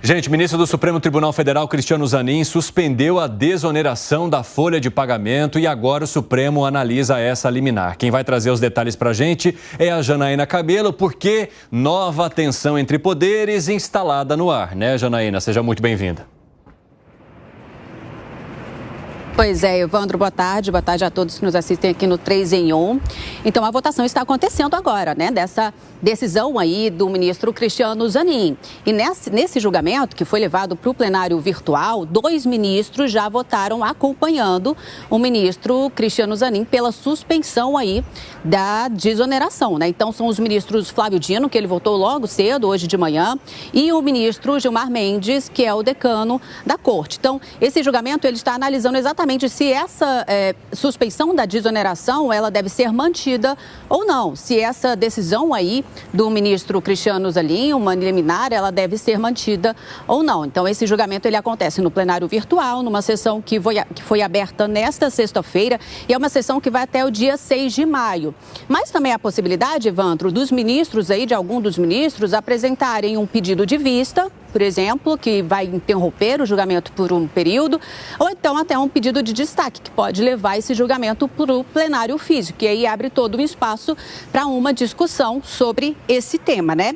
Gente, o ministro do Supremo Tribunal Federal, Cristiano Zanin, suspendeu a desoneração da folha de pagamento e agora o Supremo analisa essa liminar. Quem vai trazer os detalhes para a gente é a Janaína Cabelo, porque nova tensão entre poderes instalada no ar, né, Janaína? Seja muito bem-vinda. Pois é, Evandro, boa tarde a todos que nos assistem aqui no 3 em 1. Então, a votação está acontecendo agora, né, dessa decisão aí do ministro Cristiano Zanin. E nesse julgamento, que foi levado para o plenário virtual, 2 ministros já votaram acompanhando o ministro Cristiano Zanin pela suspensão aí da desoneração, né? Então, são os ministros Flávio Dino, que ele votou logo cedo, hoje de manhã, e o ministro Gilmar Mendes, que é o decano da corte. Então, esse julgamento, ele está analisando exatamente se essa suspensão da desoneração ela deve ser mantida ou não. Se essa decisão aí do ministro Cristiano Zanin, uma liminar, ela deve ser mantida ou não. Então, esse julgamento ele acontece no plenário virtual, numa sessão que foi aberta nesta sexta-feira e é uma sessão que vai até o dia 6 de maio. Mas também há a possibilidade, Evandro, dos ministros aí, de algum dos ministros, apresentarem um pedido de vista, por exemplo, que vai interromper o julgamento por um período, ou então até um pedido de destaque, que pode levar esse julgamento para o plenário físico, e aí abre todo um espaço para uma discussão sobre esse tema, né?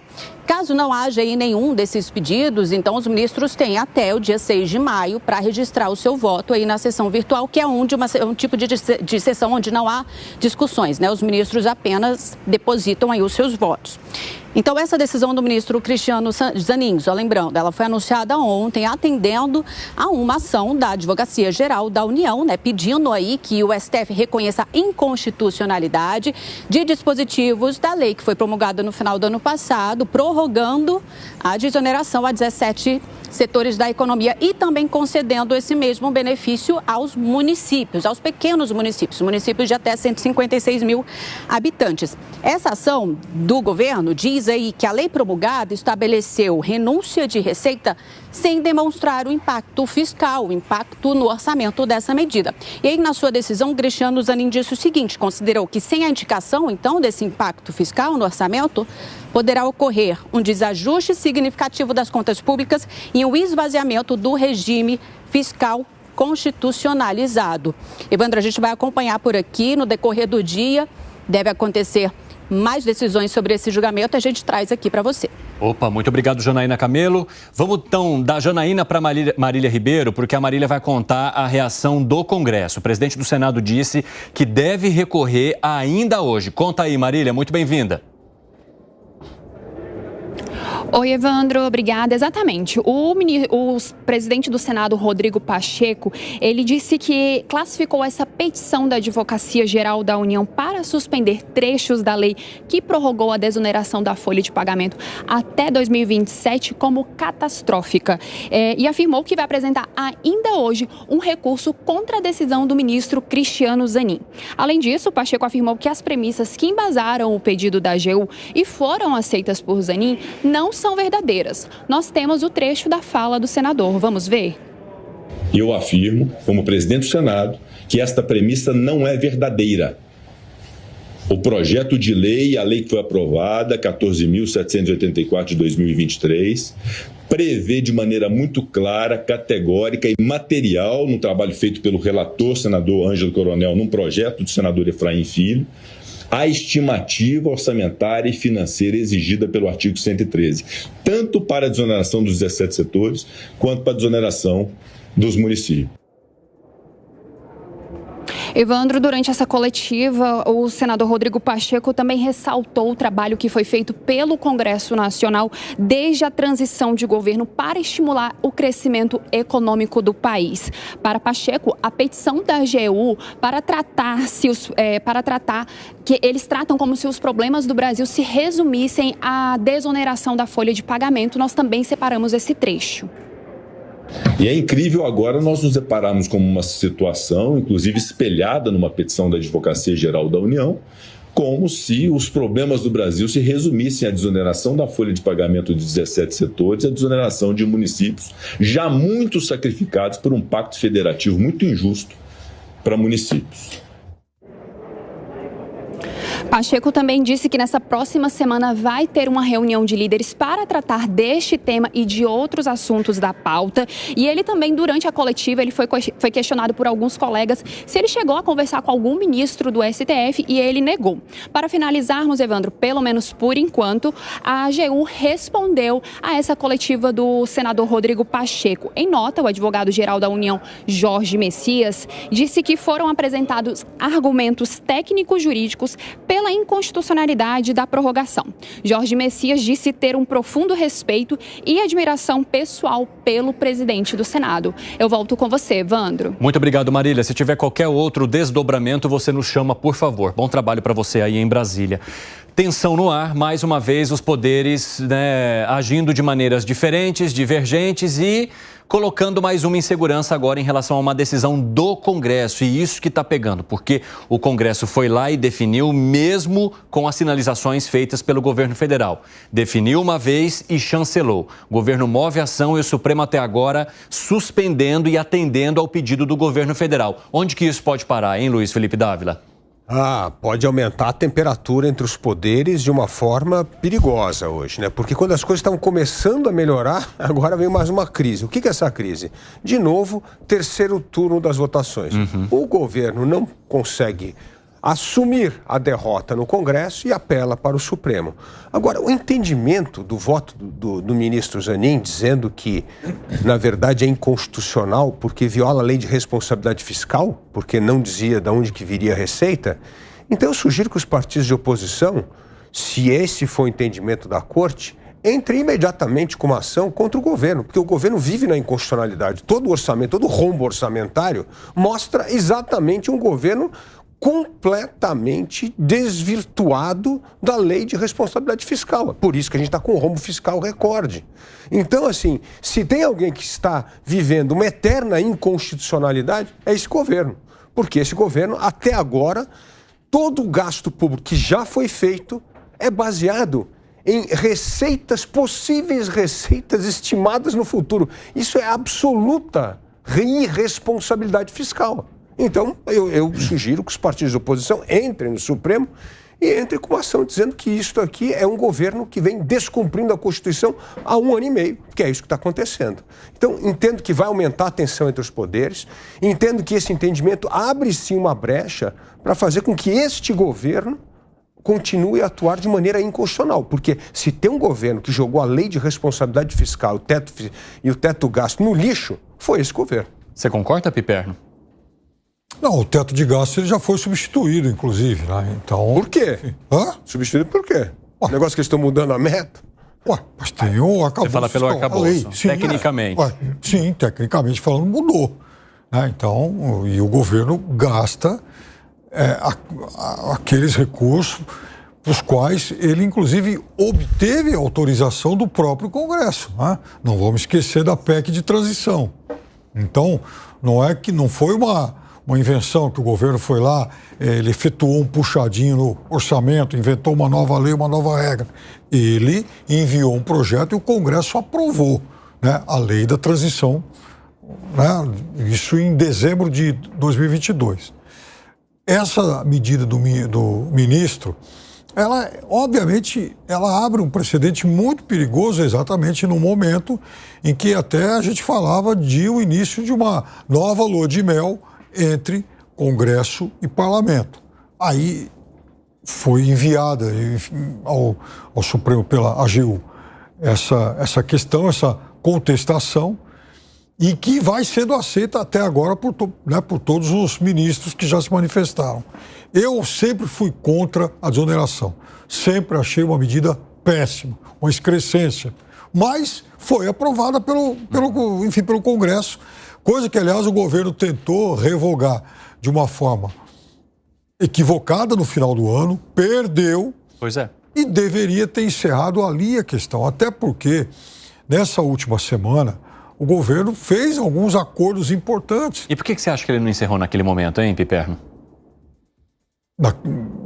Caso não haja aí nenhum desses pedidos, então os ministros têm até o dia 6 de maio para registrar o seu voto aí na sessão virtual, que é um tipo de sessão onde não há discussões, né? Os ministros apenas depositam aí os seus votos. Então, essa decisão do ministro Cristiano Zanin, só lembrando, ela foi anunciada ontem, atendendo a uma ação da Advocacia Geral da União, né, pedindo aí que o STF reconheça a inconstitucionalidade de dispositivos da lei que foi promulgada no final do ano passado, prorrogando a desoneração a 17 setores da economia e também concedendo esse mesmo benefício aos municípios, aos pequenos municípios, municípios de até 156 mil habitantes. Essa ação do governo diz aí que a lei promulgada estabeleceu renúncia de receita sem demonstrar o impacto fiscal, o impacto no orçamento dessa medida. E aí, na sua decisão, Cristiano Zanin disse o seguinte, considerou que sem a indicação, então, desse impacto fiscal no orçamento, poderá ocorrer um desajuste significativo das contas públicas e um esvaziamento do regime fiscal constitucionalizado. Evandro, a gente vai acompanhar por aqui no decorrer do dia, deve acontecer mais decisões sobre esse julgamento, a gente traz aqui para você. Opa, muito obrigado, Janaína Cabelo. Vamos então da Janaína para Marília Ribeiro, porque a Marília vai contar a reação do Congresso. O presidente do Senado disse que deve recorrer ainda hoje. Conta aí, Marília, muito bem-vinda. Oi, Evandro, obrigada. Exatamente. O presidente do Senado, Rodrigo Pacheco, ele disse que classificou essa petição da Advocacia Geral da União para suspender trechos da lei que prorrogou a desoneração da folha de pagamento até 2027 como catastrófica. E afirmou que vai apresentar ainda hoje um recurso contra a decisão do ministro Cristiano Zanin. Além disso, Pacheco afirmou que as premissas que embasaram o pedido da AGU e foram aceitas por Zanin não são verdadeiras. Nós temos o trecho da fala do senador. Vamos ver? Eu afirmo, como presidente do Senado, que esta premissa não é verdadeira. O projeto de lei, a lei que foi aprovada, 14.784 de 2023, prevê de maneira muito clara, categórica e material, num trabalho feito pelo relator, senador Ângelo Coronel, num projeto do senador Efraim Filho, a estimativa orçamentária e financeira exigida pelo artigo 113, tanto para a desoneração dos 17 setores, quanto para a desoneração dos municípios. Evandro, durante essa coletiva, o senador Rodrigo Pacheco também ressaltou o trabalho que foi feito pelo Congresso Nacional desde a transição de governo para estimular o crescimento econômico do país. Para Pacheco, a petição da AGU para tratar que eles tratam como se os problemas do Brasil se resumissem à desoneração da folha de pagamento, nós também separamos esse trecho. E é incrível agora nós nos depararmos com uma situação, inclusive espelhada numa petição da Advocacia Geral da União, como se os problemas do Brasil se resumissem à desoneração da folha de pagamento de 17 setores e à desoneração de municípios já muito sacrificados por um pacto federativo muito injusto para municípios. Pacheco também disse que nessa próxima semana vai ter uma reunião de líderes para tratar deste tema e de outros assuntos da pauta. E ele também, durante a coletiva, ele foi questionado por alguns colegas se ele chegou a conversar com algum ministro do STF e ele negou. Para finalizarmos, Evandro, pelo menos por enquanto, a AGU respondeu a essa coletiva do senador Rodrigo Pacheco. Em nota, o advogado-geral da União, Jorge Messias, disse que foram apresentados argumentos técnico-jurídicos pela inconstitucionalidade da prorrogação. Jorge Messias disse ter um profundo respeito e admiração pessoal pelo presidente do Senado. Eu volto com você, Evandro. Muito obrigado, Marília. Se tiver qualquer outro desdobramento, você nos chama, por favor. Bom trabalho para você aí em Brasília. Tensão no ar, mais uma vez os poderes agindo de maneiras diferentes, divergentes e colocando mais uma insegurança agora em relação a uma decisão do Congresso. E isso que está pegando, porque o Congresso foi lá e definiu mesmo com as sinalizações feitas pelo governo federal. Definiu uma vez e chancelou. O governo move ação e o Supremo até agora suspendendo e atendendo ao pedido do governo federal. Onde que isso pode parar, hein, Luiz Felipe Dávila? Pode aumentar a temperatura entre os poderes de uma forma perigosa hoje, né? Porque quando as coisas estavam começando a melhorar, agora vem mais uma crise. O que é essa crise? De novo, terceiro turno das votações. O governo não consegue assumir a derrota no Congresso e apela para o Supremo. Agora, o entendimento do voto do ministro Zanin, dizendo que, na verdade, é inconstitucional porque viola a lei de responsabilidade fiscal, porque não dizia de onde que viria a receita, então eu sugiro que os partidos de oposição, se esse for o entendimento da Corte, entrem imediatamente com uma ação contra o governo, porque o governo vive na inconstitucionalidade. Todo o orçamento, todo o rombo orçamentário mostra exatamente um governo completamente desvirtuado da lei de responsabilidade fiscal. É por isso que a gente está com um rombo fiscal recorde. Então, assim, se tem alguém que está vivendo uma eterna inconstitucionalidade, é esse governo. Porque esse governo, até agora, todo o gasto público que já foi feito é baseado em receitas, possíveis receitas estimadas no futuro. Isso é absoluta irresponsabilidade fiscal. Então, eu sugiro que os partidos de oposição entrem no Supremo e entrem com uma ação dizendo que isso aqui é um governo que vem descumprindo a Constituição há 1 ano e meio, que é isso que está acontecendo. Então, entendo que vai aumentar a tensão entre os poderes, entendo que esse entendimento abre sim uma brecha para fazer com que este governo continue a atuar de maneira inconstitucional, porque se tem um governo que jogou a lei de responsabilidade fiscal e o teto gasto no lixo, foi esse governo. Você concorda, Piperno? Não, o teto de gasto ele já foi substituído, inclusive, né? Então... Por quê? Substituído por quê? O negócio que eles estão mudando a meta? Mas tem o arcabouço. Você fala pelo arcabouço, tecnicamente. Sim, tecnicamente falando, mudou. Né? Então, e o governo gasta aqueles recursos os quais ele, inclusive, obteve autorização do próprio Congresso. Né? Não vamos esquecer da PEC de transição. Então, não foi uma invenção que o governo foi lá, ele efetuou um puxadinho no orçamento, inventou uma nova lei, uma nova regra. Ele enviou um projeto e o Congresso aprovou, né, a lei da transição, né, isso em dezembro de 2022. Essa medida do ministro, ela, obviamente, ela abre um precedente muito perigoso exatamente no momento em que até a gente falava de o início de uma nova lua de mel entre Congresso e Parlamento. Aí foi enviada ao Supremo pela AGU essa questão, essa contestação, e que vai sendo aceita até agora por todos os ministros que já se manifestaram. Eu sempre fui contra a desoneração, sempre achei uma medida péssima, uma excrescência, mas foi aprovada pelo Congresso, coisa que, aliás, o governo tentou revogar de uma forma equivocada no final do ano, perdeu. Pois é. E deveria ter encerrado ali a questão, até porque nessa última semana o governo fez alguns acordos importantes. E por que você acha que ele não encerrou naquele momento, hein, Piperno?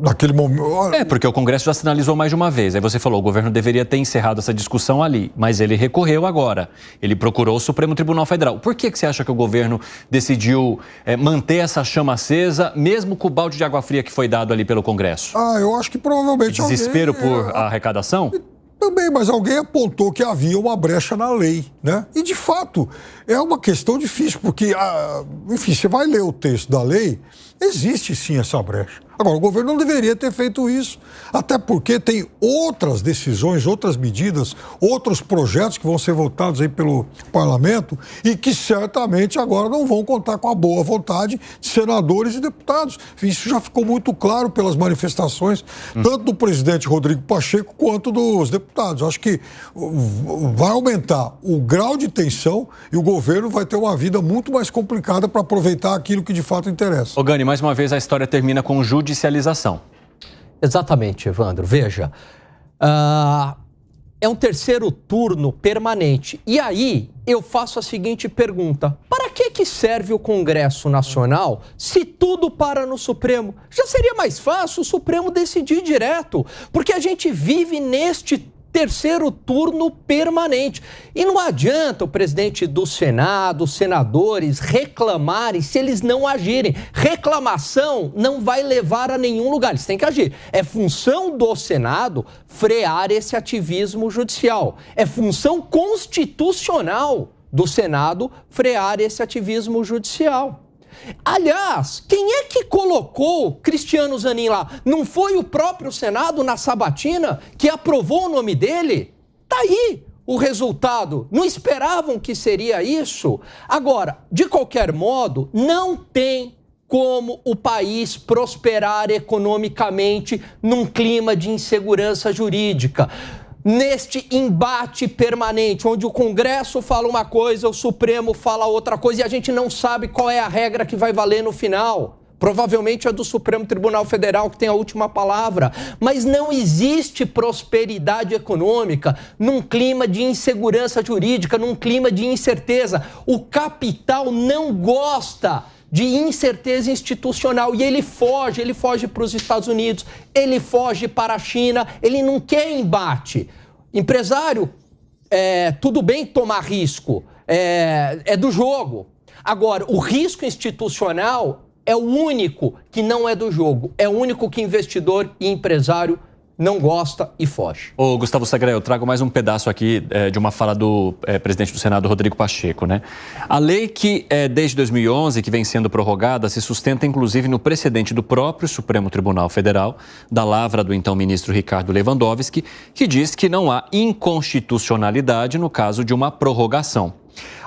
naquele momento... Porque o Congresso já sinalizou mais de uma vez. Aí você falou, o governo deveria ter encerrado essa discussão ali, mas ele recorreu agora. Ele procurou o Supremo Tribunal Federal. Por que você acha que o governo decidiu manter essa chama acesa, mesmo com o balde de água fria que foi dado ali pelo Congresso? Eu acho que provavelmente... Desespero por arrecadação? Também, mas alguém apontou que havia uma brecha na lei, né? E, de fato, é uma questão difícil, porque, enfim, você vai ler o texto da lei, existe sim essa brecha. Agora, o governo não deveria ter feito isso, até porque tem outras decisões, outras medidas, outros projetos que vão ser votados aí pelo parlamento e que certamente agora não vão contar com a boa vontade de senadores e deputados. Isso já ficou muito claro pelas manifestações, tanto do presidente Rodrigo Pacheco quanto dos deputados. Acho que vai aumentar o grau de tensão e o governo vai ter uma vida muito mais complicada para aproveitar aquilo que de fato interessa. Ô Gani, mais uma vez a história termina com judicialização. Exatamente, Evandro. Veja, é um terceiro turno permanente. E aí eu faço a seguinte pergunta: para que serve o Congresso Nacional se tudo para no Supremo? Já seria mais fácil o Supremo decidir direto, porque a gente vive neste terceiro turno permanente. E não adianta o presidente do Senado, os senadores reclamarem se eles não agirem. Reclamação não vai levar a nenhum lugar, eles têm que agir. É função do Senado frear esse ativismo judicial. É função constitucional do Senado frear esse ativismo judicial. Aliás, quem é que colocou Cristiano Zanin lá? Não foi o próprio Senado na sabatina que aprovou o nome dele? Tá aí o resultado. Não esperavam que seria isso? Agora, de qualquer modo, não tem como o país prosperar economicamente num clima de insegurança jurídica. Neste embate permanente, onde o Congresso fala uma coisa, o Supremo fala outra coisa e a gente não sabe qual é a regra que vai valer no final. Provavelmente é do Supremo Tribunal Federal que tem a última palavra. Mas não existe prosperidade econômica num clima de insegurança jurídica, num clima de incerteza. O capital não gosta de incerteza institucional e ele foge para os Estados Unidos, ele foge para a China, ele não quer embate. Empresário, tudo bem tomar risco, é do jogo. Agora, o risco institucional é o único que não é do jogo, é o único que investidor e empresário não gosta e foge. Ô, Gustavo Sagré, eu trago mais um pedaço aqui de uma fala do presidente do Senado, Rodrigo Pacheco, né? A lei que, desde 2011, que vem sendo prorrogada, se sustenta inclusive no precedente do próprio Supremo Tribunal Federal, da lavra do então ministro Ricardo Lewandowski, que diz que não há inconstitucionalidade no caso de uma prorrogação.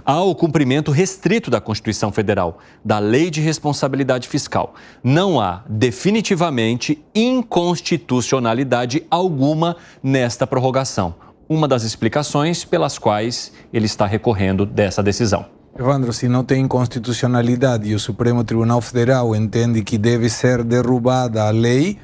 Há o cumprimento restrito da Constituição Federal, da Lei de Responsabilidade Fiscal. Não há, definitivamente, inconstitucionalidade alguma nesta prorrogação. Uma das explicações pelas quais ele está recorrendo dessa decisão. Evandro, se não tem inconstitucionalidade e o Supremo Tribunal Federal entende que deve ser derrubada a lei,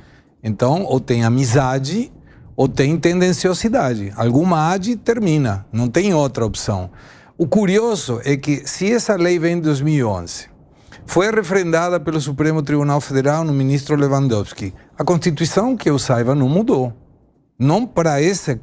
então ou tem amizade ou tem tendenciosidade. Alguma age termina, não tem outra opção. O curioso é que, se essa lei vem de 2011, foi refrendada pelo Supremo Tribunal Federal no ministro Lewandowski, a Constituição, que eu saiba, não mudou. Não para esse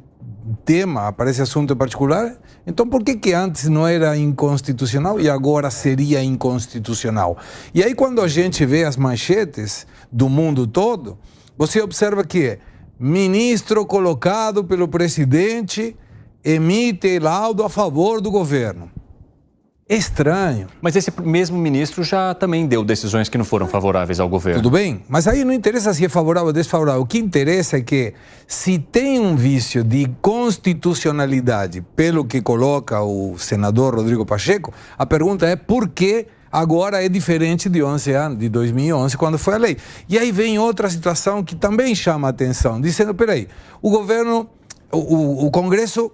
tema, para esse assunto em particular. Então, por que antes não era inconstitucional e agora seria inconstitucional? E aí, quando a gente vê as manchetes do mundo todo, você observa que ministro colocado pelo presidente emite laudo a favor do governo. É estranho. Mas esse mesmo ministro já também deu decisões que não foram favoráveis ao governo. Tudo bem, mas aí não interessa se é favorável ou desfavorável. O que interessa é que, se tem um vício de constitucionalidade, pelo que coloca o senador Rodrigo Pacheco, a pergunta é por que agora é diferente de 2011, quando foi a lei. E aí vem outra situação que também chama a atenção, dizendo, peraí, o governo, o Congresso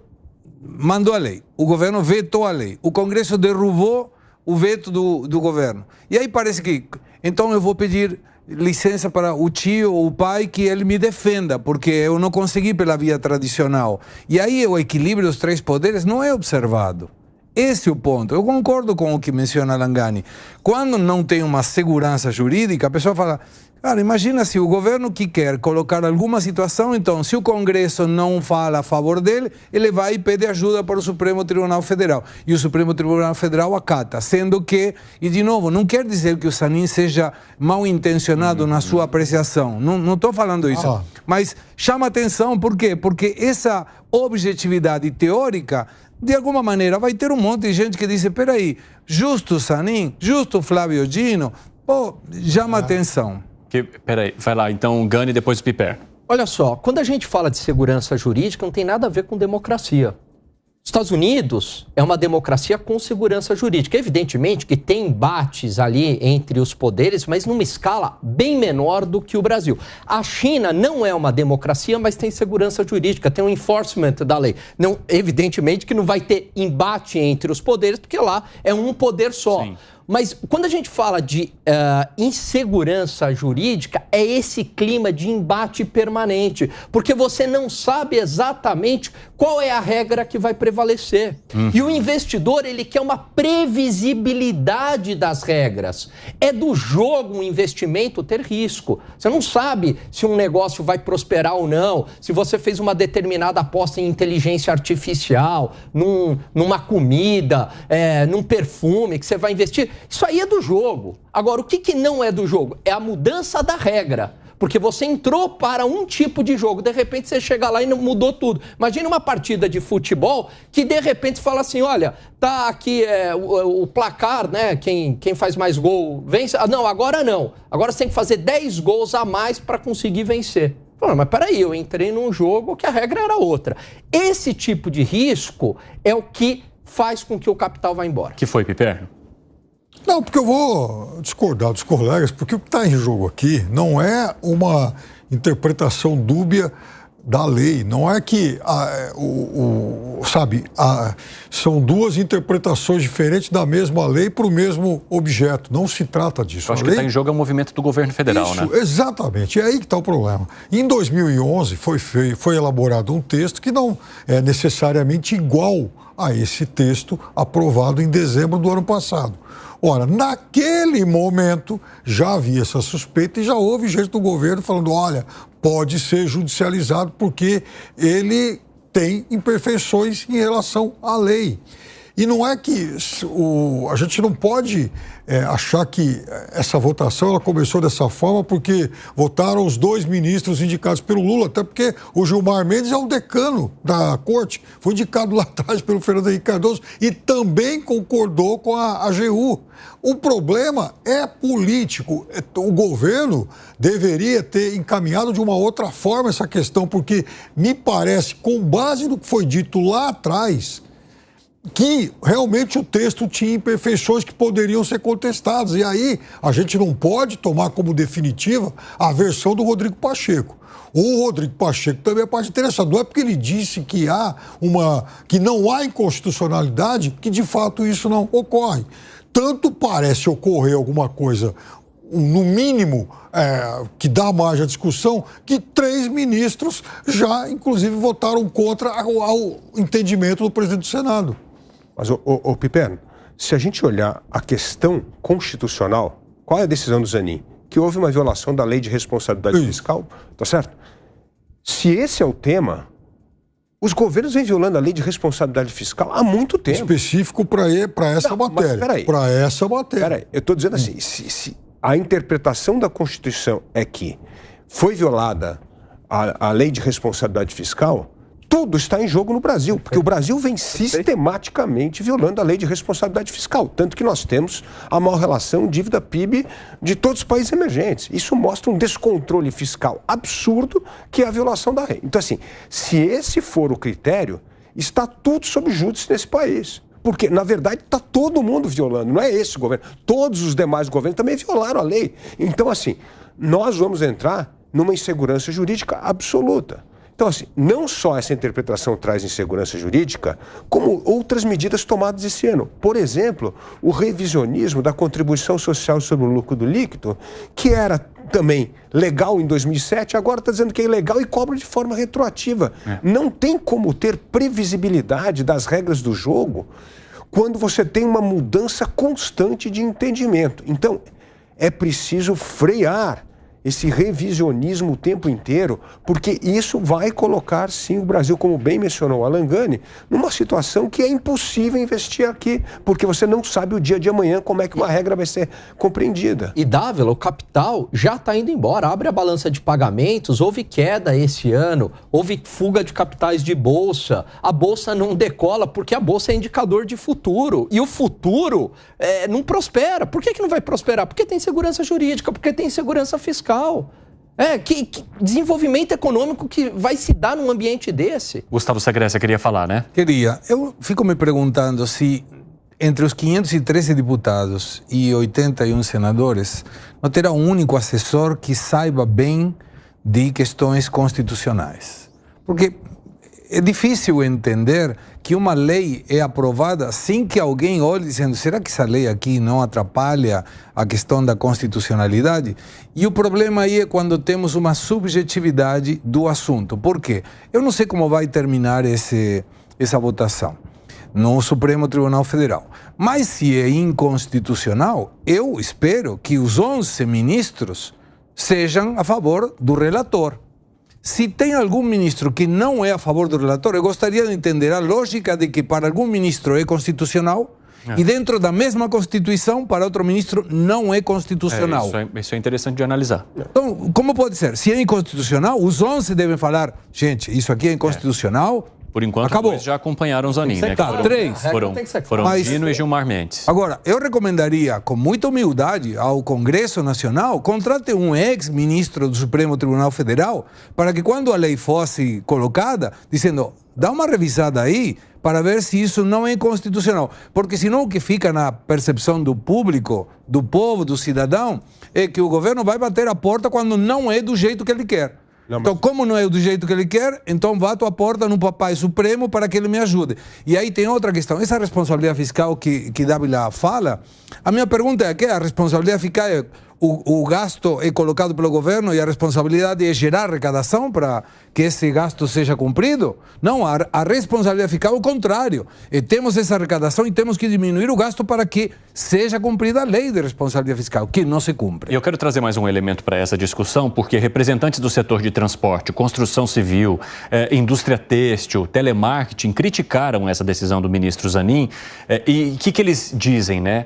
mandou a lei, o governo vetou a lei, o Congresso derrubou o veto do governo. E aí parece que, então eu vou pedir licença para o tio ou o pai que ele me defenda, porque eu não consegui pela via tradicional. E aí o equilíbrio dos três poderes não é observado. Esse é o ponto. Eu concordo com o que menciona Langani. Quando não tem uma segurança jurídica, a pessoa fala, Cara, imagina se o governo que quer colocar alguma situação, então, se o Congresso não fala a favor dele, ele vai e pede ajuda para o Supremo Tribunal Federal. E o Supremo Tribunal Federal acata, sendo que, e de novo, não quer dizer que o Zanin seja mal intencionado na sua apreciação, não estou falando isso, mas chama atenção, por quê? Porque essa objetividade teórica, de alguma maneira, vai ter um monte de gente que diz, peraí, justo Zanin, justo Flávio Dino, pô, chama atenção. Peraí, vai lá, então Gani e depois o Piper. Olha só, quando a gente fala de segurança jurídica, não tem nada a ver com democracia. Os Estados Unidos é uma democracia com segurança jurídica. Evidentemente que tem embates ali entre os poderes, mas numa escala bem menor do que o Brasil. A China não é uma democracia, mas tem segurança jurídica, tem um enforcement da lei. Não, evidentemente que não vai ter embate entre os poderes, porque lá é um poder só. Sim. Mas quando a gente fala de insegurança jurídica, é esse clima de embate permanente, porque você não sabe exatamente qual é a regra que vai prevalecer. E o investidor, ele quer uma previsibilidade das regras. É do jogo um investimento ter risco. Você não sabe se um negócio vai prosperar ou não, se você fez uma determinada aposta em inteligência artificial, numa comida, num perfume que você vai investir. Isso aí é do jogo. Agora, o que não é do jogo? É a mudança da regra. Porque você entrou para um tipo de jogo, de repente você chega lá e mudou tudo. Imagina uma partida de futebol que de repente fala assim, olha, tá aqui o placar, né? Quem faz mais gol vence. Ah, não, agora não. Agora você tem que fazer 10 gols a mais para conseguir vencer. Fala, mas peraí, eu entrei num jogo que a regra era outra. Esse tipo de risco é o que faz com que o capital vá embora. Que foi, Piper? Não, porque eu vou discordar dos colegas, porque o que está em jogo aqui não é uma interpretação dúbia da lei, não é que, são duas interpretações diferentes da mesma lei para o mesmo objeto, não se trata disso. Eu acho que está em jogo é o movimento do governo federal, isso, né? Exatamente, é aí que está o problema. Em 2011 foi elaborado um texto que não é necessariamente igual a esse texto aprovado em dezembro do ano passado. Ora, naquele momento já havia essa suspeita e já houve gente do governo falando, olha, pode ser judicializado porque ele tem imperfeições em relação à lei. E não é que a gente não pode achar que essa votação ela começou dessa forma porque votaram os 2 ministros indicados pelo Lula, até porque o Gilmar Mendes é o decano da corte, foi indicado lá atrás pelo Fernando Henrique Cardoso e também concordou com a AGU. O problema é político. O governo deveria ter encaminhado de uma outra forma essa questão, porque me parece, com base no que foi dito lá atrás, que realmente o texto tinha imperfeições que poderiam ser contestadas. E aí a gente não pode tomar como definitiva a versão do Rodrigo Pacheco. O Rodrigo Pacheco também é parte interessante. Não é porque ele disse que que não há inconstitucionalidade que de fato isso não ocorre. Tanto parece ocorrer alguma coisa, no mínimo, que dá margem à discussão, que 3 ministros já, inclusive, votaram contra ao entendimento do presidente do Senado. Mas, Piper, se a gente olhar a questão constitucional, qual é a decisão do Zanin? Que houve uma violação da lei de responsabilidade fiscal, tá certo? Se esse é o tema, os governos vêm violando a lei de responsabilidade fiscal há muito tempo. Específico para essa matéria. Para essa matéria. Peraí, eu estou dizendo assim, se a interpretação da Constituição é que foi violada a lei de responsabilidade fiscal, tudo está em jogo no Brasil, porque o Brasil vem sistematicamente violando a lei de responsabilidade fiscal, tanto que nós temos a maior relação dívida-PIB de todos os países emergentes. Isso mostra um descontrole fiscal absurdo que é a violação da lei. Então, assim, se esse for o critério, está tudo sob júdice nesse país. Porque, na verdade, está todo mundo violando, não é esse governo. Todos os demais governos também violaram a lei. Então, assim, nós vamos entrar numa insegurança jurídica absoluta. Então, assim, não só essa interpretação traz insegurança jurídica, como outras medidas tomadas esse ano. Por exemplo, o revisionismo da contribuição social sobre o lucro do líquido, que era também legal em 2007, agora está dizendo que é ilegal e cobra de forma retroativa. Não tem como ter previsibilidade das regras do jogo quando você tem uma mudança constante de entendimento. Então, é preciso frear esse revisionismo o tempo inteiro, porque isso vai colocar, sim, o Brasil, como bem mencionou o Alan Gani, numa situação que é impossível investir aqui, porque você não sabe o dia de amanhã como é que uma regra vai ser compreendida. E Dávila, o capital já está indo embora. Abre a balança de pagamentos, houve queda esse ano, houve fuga de capitais de bolsa, a bolsa não decola porque a bolsa é indicador de futuro, e o futuro não prospera. Por que não vai prosperar? Porque tem segurança jurídica, porque tem segurança fiscal. Que desenvolvimento econômico que vai se dar num ambiente desse? Gustavo Segre, queria falar, né? Queria. Eu fico me perguntando se entre os 513 deputados e 81 senadores não terá um único assessor que saiba bem de questões constitucionais. Porque é difícil entender que uma lei é aprovada sem que alguém olhe dizendo, será que essa lei aqui não atrapalha a questão da constitucionalidade? E o problema aí é quando temos uma subjetividade do assunto. Por quê? Eu não sei como vai terminar essa votação no Supremo Tribunal Federal. Mas se é inconstitucional, eu espero que os 11 ministros sejam a favor do relator. Se tem algum ministro que não é a favor do relator, eu gostaria de entender a lógica de que para algum ministro é constitucional e dentro da mesma Constituição, para outro ministro, não é constitucional. Isso é interessante de analisar. Então, como pode ser? Se é inconstitucional, os 11 devem falar, gente, isso aqui é inconstitucional. Por enquanto, acabou. Dois já acompanharam o Zanin, né? Tá, três. Foram Dino e Gilmar Mendes. Agora, eu recomendaria, com muita humildade, ao Congresso Nacional, contrate um ex-ministro do Supremo Tribunal Federal para que quando a lei fosse colocada, dizendo, dá uma revisada aí para ver se isso não é constitucional. Porque senão o que fica na percepção do público, do povo, do cidadão, é que o governo vai bater a porta quando não é do jeito que ele quer. Então, como não é do jeito que ele quer, então bato a porta no Papai Supremo para que ele me ajude. E aí tem outra questão. Essa responsabilidade fiscal que Dávila fala, a minha pergunta é que a responsabilidade fiscal é o gasto é colocado pelo governo e a responsabilidade é gerar arrecadação para que esse gasto seja cumprido? Não, a responsabilidade fiscal é o contrário. Temos essa arrecadação e temos que diminuir o gasto para que seja cumprida a lei de responsabilidade fiscal, que não se cumpre. E eu quero trazer mais um elemento para essa discussão, porque representantes do setor de transporte, construção civil, indústria têxtil, telemarketing criticaram essa decisão do ministro Zanin. E o que eles dizem, né?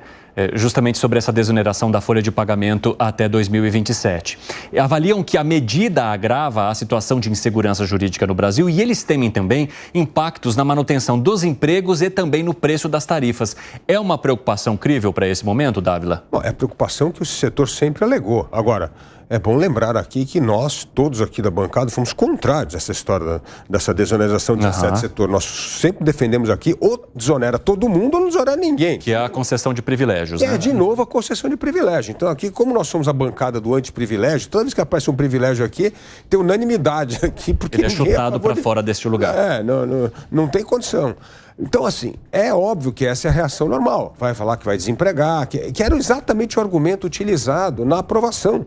Justamente sobre essa desoneração da folha de pagamento até 2027. Avaliam que a medida agrava a situação de insegurança jurídica no Brasil e eles temem também impactos na manutenção dos empregos e também no preço das tarifas. É uma preocupação crível para esse momento, Dávila? Bom, é a preocupação que o setor sempre alegou. Agora, é bom lembrar aqui que nós, todos aqui da bancada, fomos contrários a essa história dessa desoneração de certo setor. Nós sempre defendemos aqui, ou desonera todo mundo ou não desonera ninguém. Que é a concessão de privilégios, né? De novo, a concessão de privilégio. Então aqui, como nós somos a bancada do antiprivilégio, toda vez que aparece um privilégio aqui, tem unanimidade aqui. Porque ele é chutado para fora deste lugar. Não tem condição. Então, assim, é óbvio que essa é a reação normal. Vai falar que vai desempregar, que era exatamente o argumento utilizado na aprovação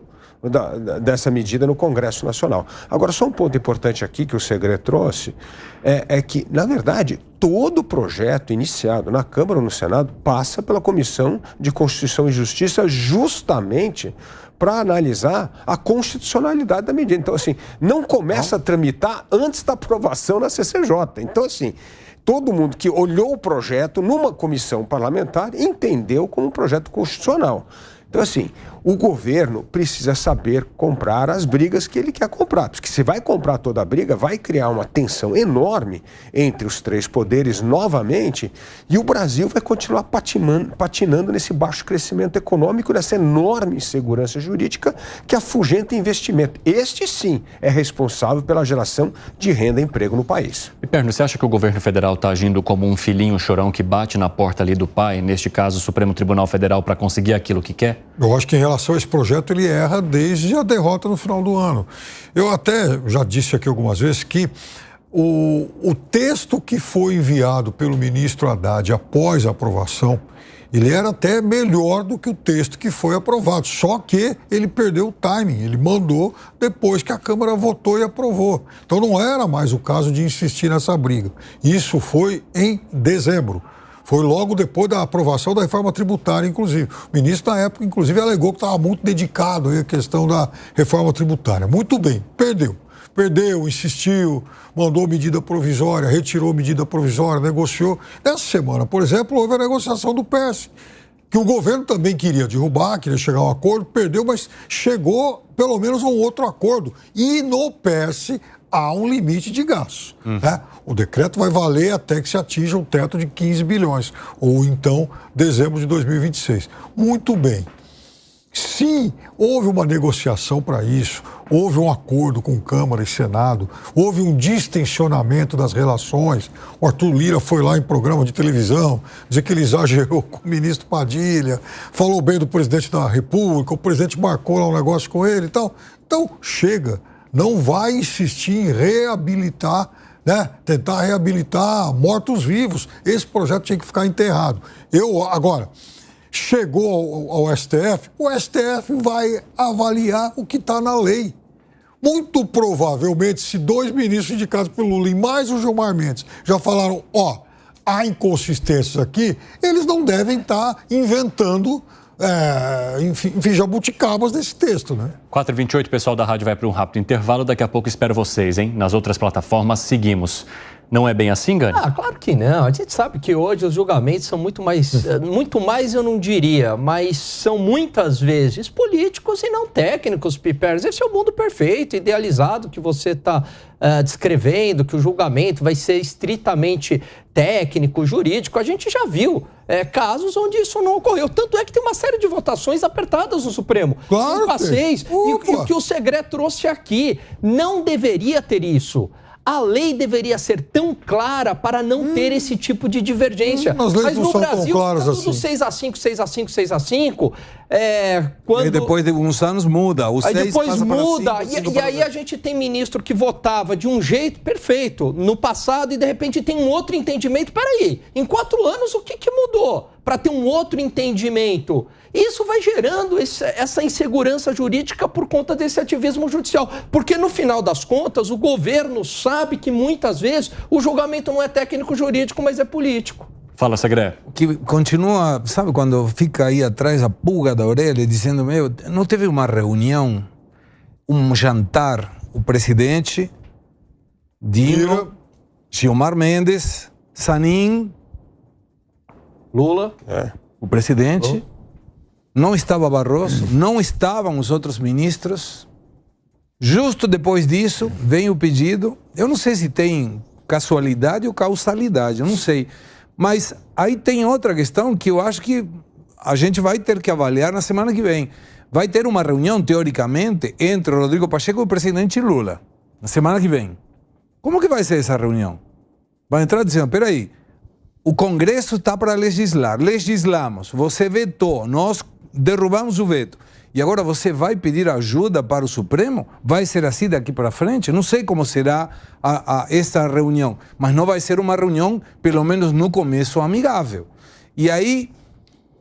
dessa medida no Congresso Nacional. Agora, só um ponto importante aqui que o Segre trouxe, é que, na verdade, todo o projeto iniciado na Câmara ou no Senado passa pela Comissão de Constituição e Justiça justamente para analisar a constitucionalidade da medida. Então, assim, não começa a tramitar antes da aprovação na CCJ. Então, assim, todo mundo que olhou o projeto numa comissão parlamentar entendeu como um projeto constitucional. Então, assim, o governo precisa saber comprar as brigas que ele quer comprar. Porque se vai comprar toda a briga, vai criar uma tensão enorme entre os três poderes novamente e o Brasil vai continuar patinando nesse baixo crescimento econômico, nessa enorme insegurança jurídica que afugenta investimento. Este, sim, é responsável pela geração de renda e emprego no país. E Perno, você acha que o governo federal está agindo como um filhinho chorão que bate na porta ali do pai, neste caso o Supremo Tribunal Federal, para conseguir aquilo que quer? Eu acho que em relação a esse projeto ele erra desde a derrota no final do ano. Eu até já disse aqui algumas vezes que o texto que foi enviado pelo ministro Haddad após a aprovação, ele era até melhor do que o texto que foi aprovado, só que ele perdeu o timing, ele mandou depois que a Câmara votou e aprovou. Então não era mais o caso de insistir nessa briga. Isso foi em dezembro. Foi logo depois da aprovação da reforma tributária, inclusive. O ministro, na época, inclusive, alegou que estava muito dedicado à questão da reforma tributária. Muito bem, perdeu. Perdeu, insistiu, mandou medida provisória, retirou medida provisória, negociou. Nessa semana, por exemplo, houve a negociação do PES, que o governo também queria derrubar, queria chegar a um acordo, perdeu, mas chegou pelo menos a um outro acordo. E no PES há um limite de gastos. Né? O decreto vai valer até que se atinja um teto de 15 bilhões, ou então dezembro de 2026. Muito bem. Se houve uma negociação para isso, houve um acordo com Câmara e Senado, houve um distensionamento das relações, o Arthur Lira foi lá em programa de televisão, dizer que ele exagerou com o ministro Padilha, falou bem do presidente da República, o presidente marcou lá um negócio com ele e tal. Então, chega, não vai insistir em reabilitar, né? Tentar reabilitar mortos-vivos. Esse projeto tinha que ficar enterrado. Agora, chegou ao STF, o STF vai avaliar o que está na lei. Muito provavelmente, se 2 ministros indicados pelo Lula e mais o Gilmar Mendes já falaram, há inconsistências aqui, eles não devem estar inventando, enfim, jabuticabas desse texto, né? 4h28, o pessoal da rádio vai para um rápido intervalo, daqui a pouco espero vocês, hein? Nas outras plataformas, seguimos. Não é bem assim, Gani? Claro que não. A gente sabe que hoje os julgamentos são muito mais eu não diria, mas são muitas vezes políticos e não técnicos, Piperas. Esse é o mundo perfeito, idealizado que você está descrevendo, que o julgamento vai ser estritamente técnico, jurídico. A gente já viu casos onde isso não ocorreu. Tanto é que tem uma série de votações apertadas no Supremo. Claro, 5-6. E o que o Segré trouxe aqui não deveria ter isso. A lei deveria ser tão clara para não ter esse tipo de divergência. Mas no Brasil, tá tudo assim. 6-5, 6-5, 6-5. Quando... E depois de uns anos muda. Aí depois muda. E aí a gente tem ministro que votava de um jeito perfeito no passado e de repente tem um outro entendimento. Peraí, em 4 anos o que mudou para ter um outro entendimento? Isso vai gerando essa insegurança jurídica por conta desse ativismo judicial. Porque, no final das contas, o governo sabe que, muitas vezes, o julgamento não é técnico-jurídico, mas é político. Fala, Segré. Que continua, sabe, quando fica aí atrás a pulga da orelha, dizendo, não teve uma reunião, um jantar, o presidente, Dino, Gilmar Mendes, Zanin, Lula, o presidente... Não estava Barroso, não estavam os outros ministros. Justo depois disso, vem o pedido. Eu não sei se tem casualidade ou causalidade, eu não sei. Mas aí tem outra questão que eu acho que a gente vai ter que avaliar na semana que vem. Vai ter uma reunião, teoricamente, entre o Rodrigo Pacheco e o presidente Lula, na semana que vem. Como que vai ser essa reunião? Vai entrar dizendo, peraí, o Congresso está para legislar, legislamos, você vetou, nós derrubamos o veto. E agora você vai pedir ajuda para o Supremo? Vai ser assim daqui para frente? Não sei como será essa reunião, mas não vai ser uma reunião, pelo menos no começo, amigável. E aí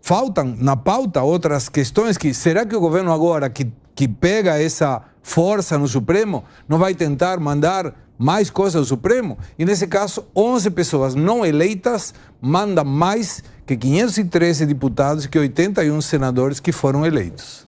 faltam na pauta outras questões que, será que o governo agora que pega essa força no Supremo não vai tentar mandar mais coisas ao Supremo? E nesse caso, 11 pessoas não eleitas mandam mais que 513 deputados e que 81 senadores que foram eleitos.